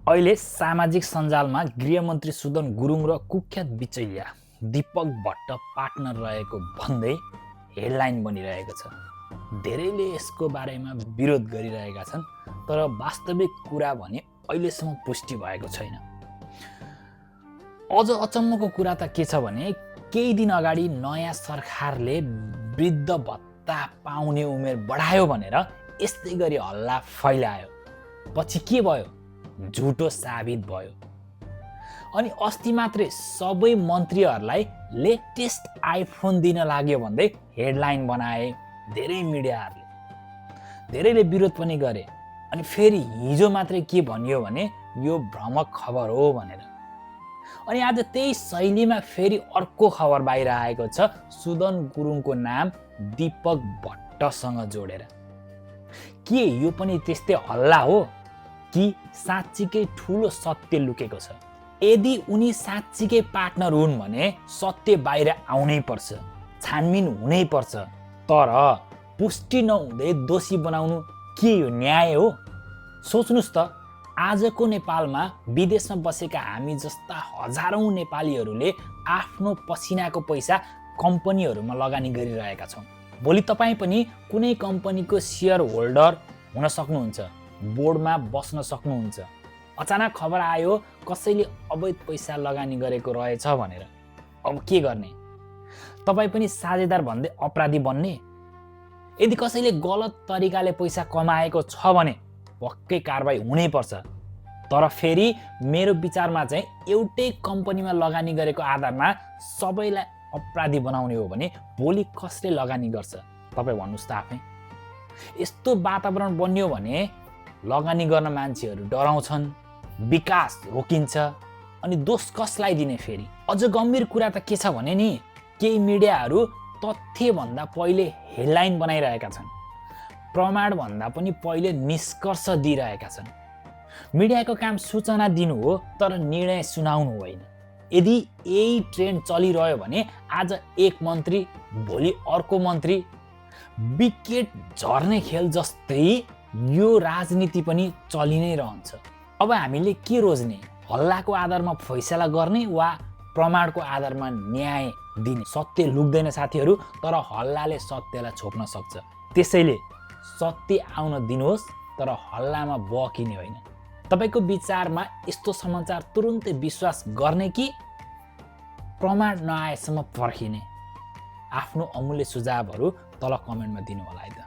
अहिले सामाजिक सञ्जालमा गृहमन्त्री सुदन गुरुङ र कुख्यात बिचैलिया दीपक भट्ट पार्टनर रहेको भन्दै हेडलाइन बनिरहेको छ। धेरैले यसको बारेमा विरोध गरिरहेका छन्, तर वास्तविक कुरा भने अहिलेसम्म पुष्टि भएको छैन। अझ अचम्मको कुरा त के छ भने केही दिन अगाडि नयाँ सरकारले वृद्ध भत्ता पाउने उमेर बढायो भनेर यस्तै गरी हल्ला फैलायो। पछि के भयो? झुटो साबित भयो। अनि अस्ति मात्रै सबै मन्त्रीहरूलाई लेटेस्ट आइफोन दिन लाग्यो भन्दै हेडलाइन बनाए धेरै मिडियाहरूले। धेरैले विरोध पनि गरे। अनि फेरि हिजो मात्रै के भनियो भने यो भ्रमक खबर हो भनेर। अनि आज त्यही शैलीमा फेरि अर्को खबर बाहिर आएको छ, सुदन गुरुङको नाम दीपक भट्टसँग जोडेर। के यो पनि त्यस्तै हल्ला हो कि साँच्चीकै ठुलो सत्य लुकेको छ? यदि उनी साँच्चीकै पार्टनर हुन् भने सत्य बाहिर आउनै पर्छ, छानबिन हुनै पर्छ। तर पुष्टि नहुँदै दोषी बनाउनु के यो न्याय हो? सोच्नुस् त, आजको नेपालमा विदेशमा बसेका हामी जस्ता हजारौं नेपालीहरूले आफ्नो पसिनाको पैसा कम्पनीहरूमा लगानी गरिरहेका छौँ। भोलि तपाईँ पनि कुनै कम्पनीको सेयर होल्डर हुन सक्नुहुन्छ, बोर्डमा बस्न सक्नुहुन्छ। अचानक खबर आयो कसैले अवैध पैसा लगानी गरेको रहेछ भनेर। अब के गर्ने? तपाईँ पनि साझेदार भन्दै अपराधी बन्ने? यदि कसैले गलत तरिकाले पैसा कमाएको छ भने पक्कै कारबाही हुनै पर्छ। तर फेरि मेरो विचारमा चाहिँ एउटै कम्पनीमा लगानी गरेको आधारमा सबैलाई अपराधी बनाउने हो भने भोलि कसले लगानी गर्छ? तपाईँ भन्नुहोस् त आफै। यस्तो वातावरण बन्यो भने लगानी गर्न मान्छेहरू डराउँछन्, विकास रोकिन्छ। अनि दोष कसलाई दिने फेरि? अझ गम्भीर कुरा त के छ भने नि, केही मिडियाहरू तथ्यभन्दा पहिले हेडलाइन बनाइरहेका छन्, प्रमाणभन्दा पनि पहिले निष्कर्ष दिइरहेका छन्। मिडियाको काम सूचना दिनु हो, तर निर्णय सुनाउनु होइन। यदि यही ट्रेन्ड चलिरह्यो भने आज एक मन्त्री, भोलि अर्को मन्त्री, विकेट झर्ने खेल जस्तै यो राजनीति पनि चलि नै रहन्छ। अब हामीले के रोज्ने? हल्लाको आधारमा फैसला गर्ने वा प्रमाणको आधारमा न्याय दिने? सत्य लुक्दैन साथीहरू, तर हल्लाले सत्यलाई छोप्न सक्छ। त्यसैले सत्य आउन दिनुहोस्, तर हल्लामा बकिने होइन। तपाईको विचारमा यस्तो समाचार तुरुन्तै विश्वास गर्ने कि प्रमाण नआएसम्म पर्खिने? आफ्नो अमूल्य सुझावहरू तल कमेन्टमा दिनु होला है त।